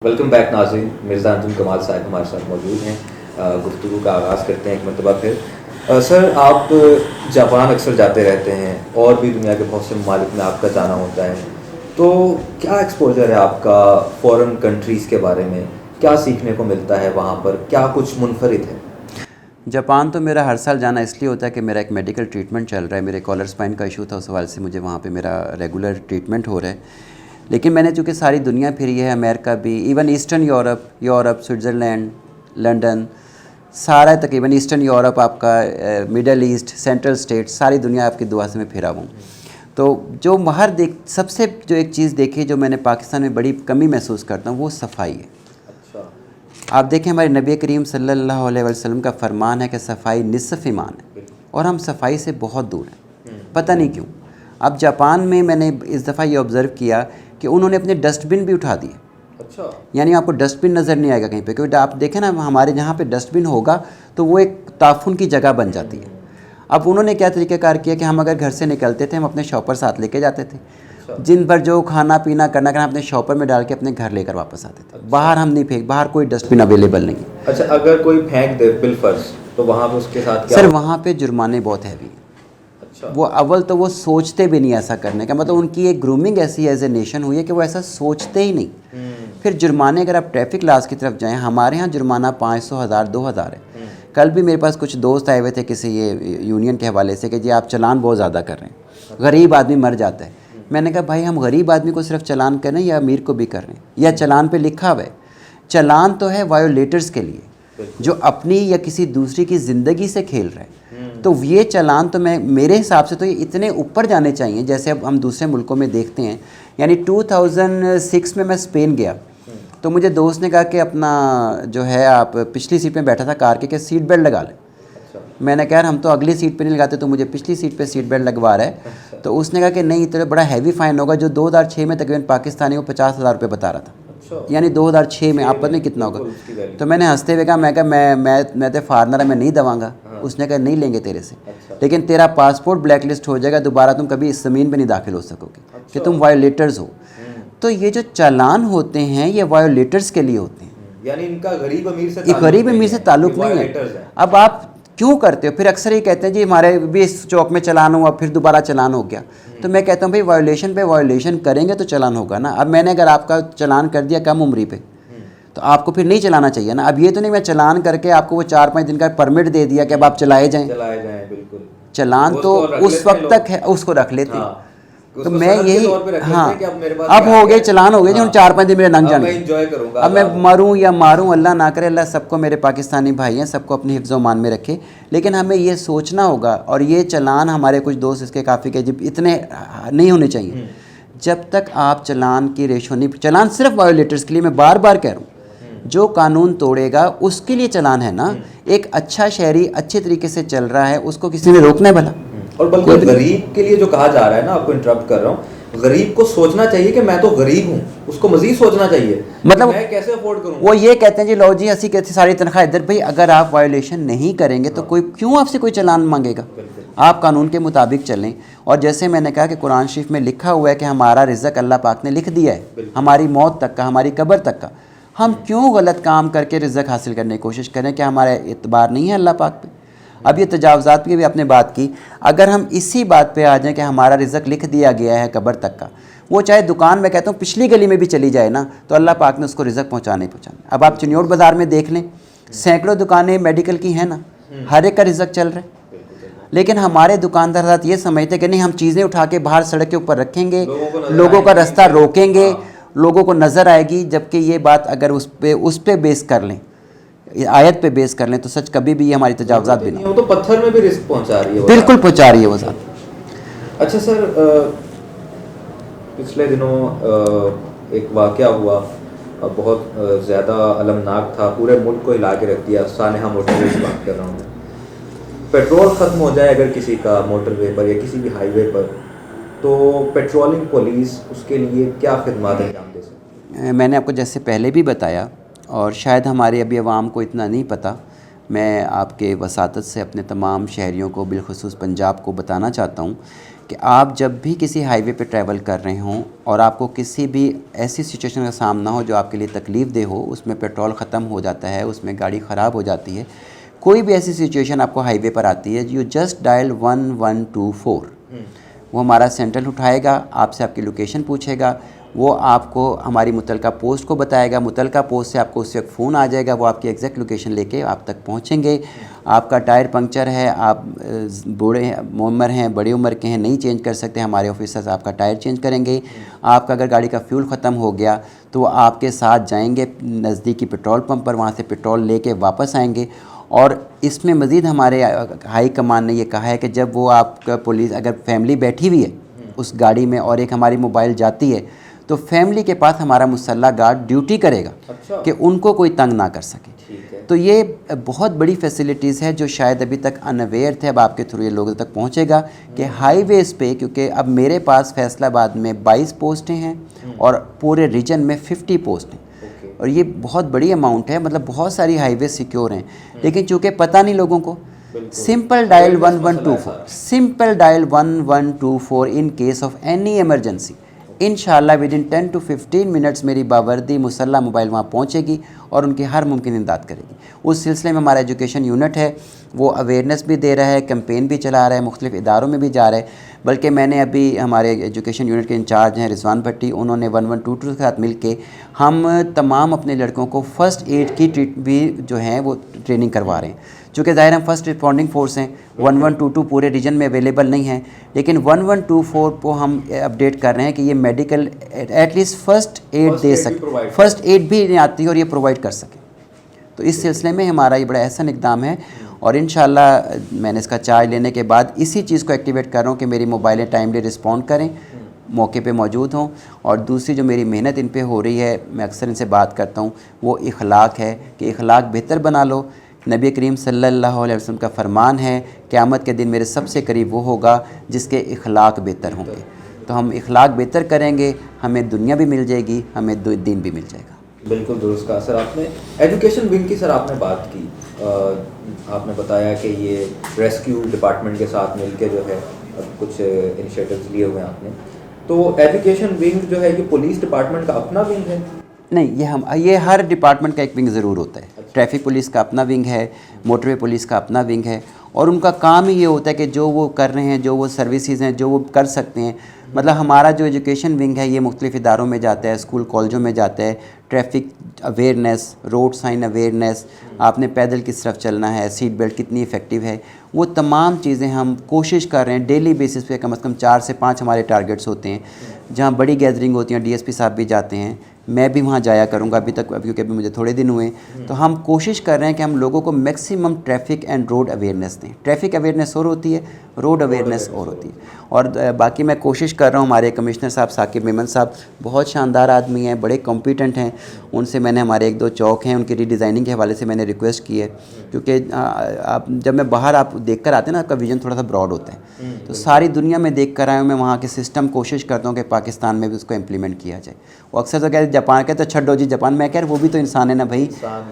Welcome back ناظرین، مرزا انجم کمال صاحب ہمارے ساتھ موجود ہیں. گفتگو کا آغاز کرتے ہیں ایک مرتبہ پھر. سر، آپ جاپان اکثر جاتے رہتے ہیں اور بھی دنیا کے بہت سے ممالک میں آپ کا جانا ہوتا ہے، تو کیا ایکسپوجر ہے آپ کا فورن کنٹریز کے بارے میں؟ کیا سیکھنے کو ملتا ہے وہاں پر؟ کیا کچھ منفرد ہے؟ جاپان تو میرا ہر سال جانا اس لیے ہوتا ہے کہ میرا ایک میڈیکل ٹریٹمنٹ چل رہا ہے. میرے کالر اسپائن کا ایشو تھا، اس حوالے سے مجھے وہاں پہ میرا ریگولر ٹریٹمنٹ ہو رہا ہے. لیکن میں نے چونکہ ساری دنیا پھری ہے، امریکہ بھی، even eastern Europe, Switzerland, London, سارا تقریباً ایسٹرن یورپ، آپ کا مڈل ایسٹ، سینٹرل اسٹیٹ، ساری دنیا آپ کی دعا سے میں پھرا ہوں. تو جو سب سے جو ایک چیز دیکھی جو میں نے پاکستان میں بڑی کمی محسوس کرتا ہوں وہ صفائی ہے. آپ دیکھیں ہمارے نبی کریم صلی اللہ علیہ وسلم کا فرمان ہے کہ صفائی نصف ایمان ہے، اور ہم صفائی سے بہت دور ہیں. پتہ نہیں کیوں. اب جاپان میں نے اس دفعہ یہ آبزرو کیا کہ انہوں نے اپنے ڈسٹ بن بھی اٹھا دیے. یعنی آپ کو ڈسٹ بن نظر نہیں آئے گا کہیں پہ، کیونکہ آپ دیکھیں نا ہمارے جہاں پہ ڈسٹ بن ہوگا تو وہ ایک تعفن کی جگہ بن جاتی ہے. اب انہوں نے کیا طریقہ کار کیا کہ ہم اگر گھر سے نکلتے تھے ہم اپنے شاپر ساتھ لے کے جاتے تھے، جن پر جو کھانا پینا کرنا اپنے شاپر میں ڈال کے اپنے گھر لے کر واپس آتے تھے. باہر ہم نہیں پھینک، باہر کوئی ڈسٹ بن اویلیبل نہیں ہے. اچھا، اگر کوئی پھینک دے بالفرض تو وہاں پہ اس کے ساتھ کیا؟ سر وہاں پہ جرمانے بہت ہیوی ہیں. وہ اول تو وہ سوچتے بھی نہیں ایسا کرنے کا، مطلب ان کی ایک گرومنگ ایسی ایز اے نیشن ہوئی ہے کہ وہ ایسا سوچتے ہی نہیں. پھر جرمانے اگر آپ ٹریفک لاز کی طرف جائیں، ہمارے ہاں جرمانہ 500، 1000، 2000 ہے. کل بھی میرے پاس کچھ دوست آئے ہوئے تھے کسی یہ یونین کے حوالے سے کہ جی آپ چلان بہت زیادہ کر رہے ہیں، غریب آدمی مر جاتا ہے. میں نے کہا بھائی ہم غریب آدمی کو صرف چلان کریں یا امیر کو بھی کر رہے ہیں؟ یا چلان پہ لکھا ہوا ہے. چلان تو ہے وایولیٹرز کے لیے جو اپنی یا کسی دوسری کی زندگی سے کھیل رہے ہیں. تو یہ چلان تو میرے حساب سے تو یہ اتنے اوپر جانے چاہیے جیسے اب ہم دوسرے ملکوں میں دیکھتے ہیں. یعنی 2006 میں اسپین گیا تو مجھے دوست نے کہا کہ اپنا جو ہے آپ پچھلی سیٹ میں بیٹھا تھا کار کے کہ سیٹ بیلٹ لگا لیں. میں نے کہا ہم تو اگلی سیٹ پہ نہیں لگاتے، تو مجھے پچھلی سیٹ پہ سیٹ بیلٹ لگوا رہا ہے. تو اس نے کہا کہ نہیں تو بڑا ہیوی فائن ہوگا، جو 2006 میں تقریباً پاکستانی کو 50,000 روپے بتا رہا تھا. یعنی 2006 میں آپ پتہ نہیں کتنا ہوگا. تو میں نے ہنستے ہوئے کہا میں تو فارنر ہے، میں نہیں دواں گا. اس نے کہا نہیں لیں گے تیرے سے، لیکن تیرا پاسپورٹ بلیک لسٹ ہو جائے گا، دوبارہ تم کبھی اس زمین پہ نہیں داخل ہو سکو گے کہ تم وایولیٹرز ہو. تو یہ جو چالان ہوتے ہیں یہ وایولیٹرز کے لیے ہوتے ہیں، یعنی ان کا غریب امیر سے تعلق نہیں ہے. اب آپ کیوں کرتے ہو؟ پھر اکثر یہ کہتے ہیں جی ہمارے بھی اس چوک میں چلان ہوا پھر دوبارہ چلان ہو گیا. تو میں کہتا ہوں بھائی وایولیشن پہ وایولیشن کریں گے تو چلان ہوگا نا. اب میں نے اگر آپ کا چلان کر دیا کم عمری پہ تو آپ کو پھر نہیں چلانا چاہیے نا. اب یہ تو نہیں میں چلان کر کے آپ کو وہ 4-5 دن کا پرمٹ دے دیا کہ اب آپ چلائے جائیں. بالکل چلان تو اس وقت تک ہے، اس کو رکھ لیتے ہیں. تو میں یہی اب ہو گئے چلان ہو گئے جو 4-5 دن میرے لنگ جانے. اب میں مروں یا ماروں، اللہ نہ کرے، اللہ سب کو، میرے پاکستانی بھائی ہیں سب کو اپنی حفظ و امان میں رکھے. لیکن ہمیں یہ سوچنا ہوگا، اور یہ چلان ہمارے کچھ دوست اس کے کافی کہ جب اتنے نہیں ہونے چاہیے. جب تک آپ چلان کی ریشو نہیں، چلان صرف وایولیٹرز کے لیے، میں بار بار کہہ رہا ہوں، جو قانون توڑے گا اس کے لیے چلان ہے نا. ایک اچھا شہری اچھے طریقے سے چل رہا ہے، اس کو کسی نے روکنا ہے بھلا؟ اور بلکہ غریب کے لیے جو کہا جا رہا ہے نا، آپ کو انٹرپٹ کر رہا ہوں، غریب کو سوچنا چاہیے کہ میں تو غریب ہوں، اس کو مزید سوچنا چاہیے مطلب میں کیسے افورڈ کروں. وہ یہ کہتے ہیں جی لو جی اسی کہتے ساری تنخواہ ادھر. بھائی اگر آپ وایولیشن نہیں کریں گے تو کوئی کیوں آپ سے کوئی چلان مانگے گا؟ آپ قانون کے مطابق چلیں. اور جیسے میں نے کہا کہ قرآن شریف میں لکھا ہوا ہے کہ ہمارا رزق اللہ پاک نے لکھ دیا ہے، ہماری موت تک کا، ہماری قبر تک کا. ہم کیوں غلط کام کر کے رزق حاصل کرنے کی کوشش کریں؟ کہ ہمارا اعتبار نہیں ہے اللہ پاک پہ؟ اب یہ تجاوزات کی بھی آپ نے بات کی، اگر ہم اسی بات پہ آ جائیں کہ ہمارا رزق لکھ دیا گیا ہے قبر تک کا، وہ چاہے دکان میں کہتا ہوں پچھلی گلی میں بھی چلی جائے نا تو اللہ پاک نے اس کو رزق پہنچانا. اب آپ چنیوڑ بازار میں دیکھ لیں، سینکڑوں دکانیں میڈیکل کی ہیں نا، ہر ایک کا رزق چل رہا ہے. لیکن ہمارے دکاندار حضرات یہ سمجھتے کہ نہیں ہم چیزیں اٹھا کے باہر سڑک کے اوپر رکھیں گے، لوگوں کا رستہ روکیں گے، لوگوں کو نظر آئے گی. جبکہ یہ بات اگر اس پہ بیس کر لیں، آیت پہ بیس کر لیں تو سچ کبھی بھی یہ ہماری تجاوزات بھی نہیں. وہ تو پتھر میں بھی رزق پہنچا رہی ہے، بالکل پہنچا رہی ہے وہ ذات. اچھا سر، پچھلے دنوں ایک واقعہ ہوا، بہت زیادہ المناک تھا، پورے ملک کو ہلا کے رکھ دیا. سانحہ موٹر وے سے بات کر رہا ہوں میں. پیٹرول ختم ہو جائے اگر کسی کا موٹر وے پر یا کسی بھی ہائی وے پر، تو پیٹرولنگ پولیس اس کے لیے کیا خدمات انجام دے سکتی ہے؟ میں نے آپ کو جیسے پہلے بھی بتایا، اور شاید ہمارے ابھی عوام کو اتنا نہیں پتہ، میں آپ کے وساطت سے اپنے تمام شہریوں کو بالخصوص پنجاب کو بتانا چاہتا ہوں کہ آپ جب بھی کسی ہائی وے پہ ٹریول کر رہے ہوں اور آپ کو کسی بھی ایسی سچویشن کا سامنا ہو جو آپ کے لیے تکلیف دہ ہو، اس میں پیٹرول ختم ہو جاتا ہے، اس میں گاڑی خراب ہو جاتی ہے، کوئی بھی ایسی سچویشن آپ کو ہائی وے پر آتی ہے، یو جسٹ ڈائل 1124. وہ ہمارا سینٹرل اٹھائے گا، آپ سے آپ کی لوکیشن پوچھے گا، وہ آپ کو ہماری متعلقہ پوسٹ کو بتائے گا، متعلقہ پوسٹ سے آپ کو اس وقت فون آ جائے گا، وہ آپ کی ایگزیکٹ لوکیشن لے کے آپ تک پہنچیں گے. آپ کا ٹائر پنکچر ہے، آپ بوڑھے عمر ہیں، بڑی عمر کے ہیں، نہیں چینج کر سکتے، ہمارے آفیسرز آپ کا ٹائر چینج کریں گے. آپ کا اگر گاڑی کا فیول ختم ہو گیا تو وہ آپ کے ساتھ جائیں گے نزدیکی پیٹرول پمپ پر، وہاں سے پیٹرول لے کے واپس آئیں گے. اور اس میں مزید ہمارے ہائی کمان نے یہ کہا ہے کہ جب وہ آپ کا پولیس اگر فیملی بیٹھی ہوئی ہے اس گاڑی میں اور ایک ہماری موبائل جاتی ہے تو فیملی کے پاس ہمارا مسلح گارڈ ڈیوٹی کرے گا کہ ان کو کوئی تنگ نہ کر سکے. تو یہ بہت بڑی فیسلٹیز ہے جو شاید ابھی تک انویئر تھے، اب آپ کے تھرو یہ لوگوں تک پہنچے گا کہ ہائی ویز پہ، کیونکہ اب میرے پاس فیصل آباد میں 22 پوسٹیں ہیں اور پورے ریجن میں 50 پوسٹ ہیں، اور یہ بہت بڑی اماؤنٹ ہے، مطلب بہت ساری ہائی وے سیکیور ہیں، لیکن چونکہ پتہ نہیں لوگوں کو. Simple dial 1124، simple dial 1124 in case of any emergency. انشاءاللہ ودن 10 to 15 منٹس میری باوردی مسلح موبائل وہاں پہنچے گی اور ان کی ہر ممکن امداد کرے گی. اس سلسلے میں ہمارا ایجوکیشن یونٹ ہے، وہ اویئرنیس بھی دے رہا ہے، کمپین بھی چلا رہا ہے، مختلف اداروں میں بھی جا رہا ہے. بلکہ میں نے ابھی ہمارے ایجوکیشن یونٹ کے انچارج ہیں رضوان بھٹی، انہوں نے 1122 کے ساتھ مل کے ہم تمام اپنے لڑکوں کو فرسٹ ایڈ کی بھی جو ہیں وہ ٹریننگ کروا رہے ہیں. چونکہ ظاہر ہم فرسٹ رسپونڈنگ فورس ہیں، 1122 پورے ریجن میں اویلیبل نہیں ہے، لیکن 1124 کو ہم اپڈیٹ کر رہے ہیں کہ یہ medical at least first aid دے سکے، فرسٹ ایڈ بھی نہیں آتی اور یہ پرووائڈ کر سکے. تو اس سلسلے میں ہمارا یہ بڑا احسن اقدام ہے، اور انشاءاللہ میں نے اس کا چارج لینے کے بعد اسی چیز کو ایکٹیویٹ کر رہا ہوں کہ میری موبائلیں ٹائملی رسپونڈ کریں، موقع پہ موجود ہوں. اور دوسری جو میری محنت ان پہ ہو رہی ہے، میں اکثر ان سے بات کرتا ہوں، وہ اخلاق ہے کہ اخلاق بہتر بنا لو. نبی کریم صلی اللہ علیہ وسلم کا فرمان ہے قیامت کے دن میرے سب سے قریب وہ ہوگا جس کے اخلاق بہتر ہوں گے. تو ہم اخلاق بہتر کریں گے، ہمیں دنیا بھی مل جائے گی، ہمیں دین بھی مل جائے گا. بالکل درست کہا سر آپ نے. ایجوکیشن ونگ کی سر آپ نے بات کی، آپ نے بتایا کہ یہ ریسکیو ڈپارٹمنٹ کے ساتھ مل کے جو ہے کچھ انیشیٹوز لیے ہوئے ہیں آپ نے. تو ایجوکیشن ونگ جو ہے یہ پولیس ڈپارٹمنٹ کا اپنا ونگ ہے؟ نہیں، یہ ہر ڈپارٹمنٹ کا ایک ونگ ضرور ہوتا ہے. ٹریفک پولیس کا اپنا ونگ ہے، موٹر وے پولیس کا اپنا ونگ ہے، اور ان کا کام ہی یہ ہوتا ہے کہ جو وہ کر رہے ہیں، جو وہ سروسز ہیں جو وہ کر سکتے ہیں. مطلب ہمارا جو ایجوکیشن ونگ ہے یہ مختلف اداروں میں جاتا ہے، اسکول کالجوں میں جاتا ہے، traffic awareness, road sign awareness, آپ نے پیدل کس طرف چلنا ہے، سیٹ بیلٹ کتنی افیکٹو ہے، وہ تمام چیزیں ہم کوشش کر رہے ہیں ڈیلی بیسس پہ. کم از کم 4 سے 5 ہمارے ٹارگیٹس ہوتے ہیں. جہاں بڑی گیدرنگ ہوتی ہیں، ڈی ایس پی صاحب بھی جاتے ہیں، میں بھی وہاں جایا کروں گا ابھی تک، کیونکہ ابھی مجھے تھوڑے دن ہوئے. تو ہم کوشش کر رہے ہیں کہ ہم لوگوں کو maximum traffic and road awareness دیں. ٹریفک اویئرنیس اور ہوتی ہے، روڈ اویئرنیس اور ہوتی ہے. اور باقی میں کوشش کر رہا ہوں، ہمارے کمشنر صاحب ثاقب میمن صاحب بہت شاندار آدمی ہیں، بڑے کمپیٹنٹ ہیں. ان سے میں نے ہمارے 1-2 چوک ہیں ان کی ری ڈیزائننگ کے حوالے سے میں نے ریکویسٹ کی ہے، کیونکہ آپ جب میں باہر آپ دیکھ کر آتے ہیں نا، آپ کا ویژن تھوڑا سا براڈ ہوتا ہے. تو ساری دنیا میں دیکھ کر آیا ہوں میں، وہاں کے سسٹم کوشش کرتا ہوں کہ پاکستان میں بھی اس کو امپلیمنٹ کیا جائے. وہ اکثر تو کہتے جاپان کہتے تو چھڈو جی جاپان، میں کہہ رہا وہ بھی تو انسان ہے نا بھائی.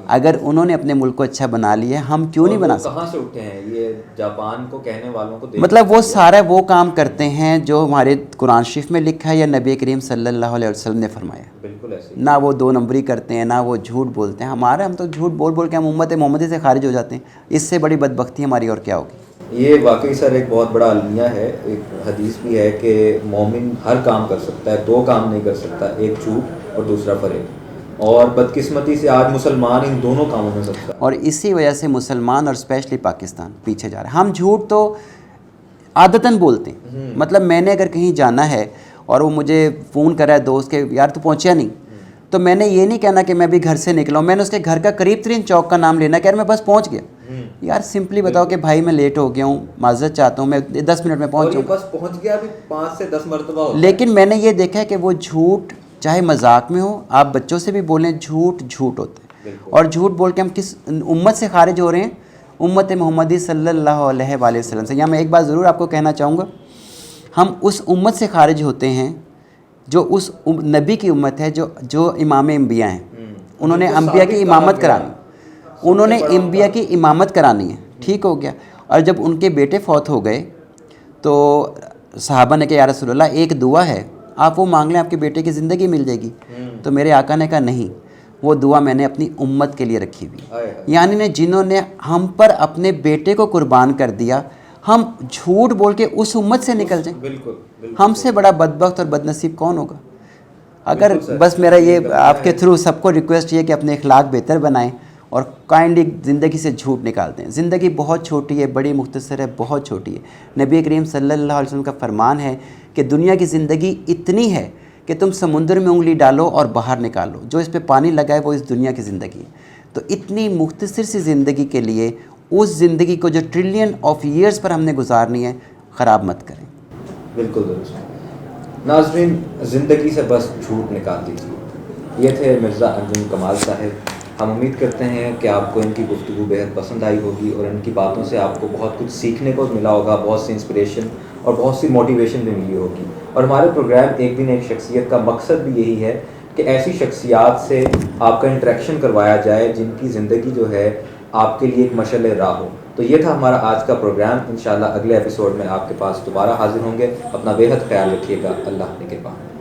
اگر انہوں نے اپنے ملک کو اچھا بنا لیا ہے، ہم کیوں نہیں بنا سکتے؟ کہاں سے اٹھے ہیں یہ جاپان کو کہنے والوں کو؟ مطلب وہ سارا وہ کام کرتے ہیں جو ہمارے قرآن شریف میں لکھا ہے یا نبی کریم صلی اللہ علیہ وسلم نے فرمایا. بالکل ایسے نہ وہ 2 نمبری کرتے ہیں، نہ وہ جھوٹ بولتے ہیں. ہم تو جھوٹ بول کے ہم امت محمدی سے خارج ہو جاتے ہیں. اس سے بڑی بدبختی ہماری اور کیا ہوگی؟ یہ واقعی سر ایک بہت بڑا المیہ ہے. ایک حدیث بھی ہے کہ مومن ہر کام کر سکتا ہے، 2 کام نہیں کر سکتا، ایک جھوٹ اور دوسرا فریب. اور بدقسمتی سے آج مسلمان ان دونوں کاموں میں سکتا ہے، اور اسی وجہ سے مسلمان اور اسپیشلی پاکستان پیچھے جا رہا ہے. ہم جھوٹ تو عادتاً بولتے ہیں. مطلب میں نے اگر کہیں جانا ہے اور وہ مجھے فون کرا ہے دوست کہ یار تو پہنچیا نہیں، تو میں نے یہ نہیں کہنا کہ میں بھی گھر سے نکلا ہوں، میں نے اس کے گھر کا قریب ترین چوک کا نام لینا کہ یار میں بس پہنچ گیا. یار سمپلی بتاؤ کہ بھائی میں لیٹ ہو گیا ہوں، معذرت چاہتا ہوں، میں 10 منٹ میں پہنچ جاؤں. بس پہنچ گیا بھی 5 سے 10 مرتبہ. لیکن میں نے یہ دیکھا ہے کہ وہ جھوٹ چاہے مذاق میں ہو، آپ بچوں سے بھی بولیں، جھوٹ ہوتا ہے. اور جھوٹ بول کے ہم کس امت سے خارج ہو رہے ہیں؟ امت محمدی صلی اللہ علیہ وآلہ وسلم سے. یہاں میں ایک بات ضرور آپ کو کہنا چاہوں گا، ہم اس امت سے خارج ہوتے ہیں جو اس نبی کی امت ہے، جو امام انبیاء ہیں. انہوں نے انبیاء کی امامت کرانی، انہوں نے انبیاء کی امامت کرانی ہے. ٹھیک ہو گیا. اور جب ان کے بیٹے فوت ہو گئے تو صحابہ نے کہا یا رسول اللہ ایک دعا ہے, آپ وہ مانگ لیں آپ کے بیٹے کی زندگی مل جائے گی. تو میرے آقا نے کہا نہیں, وہ دعا میں نے اپنی امت کے لیے رکھی ہوئی. یعنی جنہوں نے ہم پر اپنے بیٹے کو قربان کر دیا, ہم جھوٹ بول کے اس امت سے نکل جائیں. بالکل ہم سے بڑا بدبخت اور بدنصیب کون ہوگا؟ اگر بس میرا یہ آپ کے تھرو سب کو ریکویسٹ یہ کہ اپنے اخلاق بہتر بنائیں اور کائنڈلی زندگی سے جھوٹ نکال دیں. زندگی بہت چھوٹی ہے, بڑی مختصر ہے, بہت چھوٹی ہے. نبی کریم صلی اللہ علیہ وسلم کا فرمان ہے کہ دنیا کی زندگی اتنی ہے کہ تم سمندر میں انگلی ڈالو اور باہر نکالو, جو اس پہ پانی لگا ہے وہ اس دنیا کی زندگی ہے. تو اتنی مختصر سی زندگی کے لیے اس زندگی کو جو ٹریلین آف ایئرز پر ہم نے گزارنی ہے, خراب مت کریں. بالکل درست. ناظرین, زندگی سے بس جھوٹ نکال دیجیے. یہ تھے مرزا انجم کمال صاحب. ہم امید کرتے ہیں کہ آپ کو ان کی گفتگو بہت پسند آئی ہوگی اور ان کی باتوں سے آپ کو بہت کچھ سیکھنے کو ملا ہوگا, بہت سی انسپریشن اور بہت سی موٹیویشن بھی ملی ہوگی. اور ہمارے پروگرام ایک دن ایک شخصیت کا مقصد بھی یہی ہے کہ ایسی شخصیات سے آپ کا انٹریکشن کروایا جائے جن کی زندگی جو ہے آپ کے لیے ایک مشعل راہ ہو. تو یہ تھا ہمارا آج کا پروگرام. انشاءاللہ اگلے ایپیسوڈ میں آپ کے پاس دوبارہ حاضر ہوں گے. اپنا بے حد خیال رکھیے گا. اللہ نے کے پاس.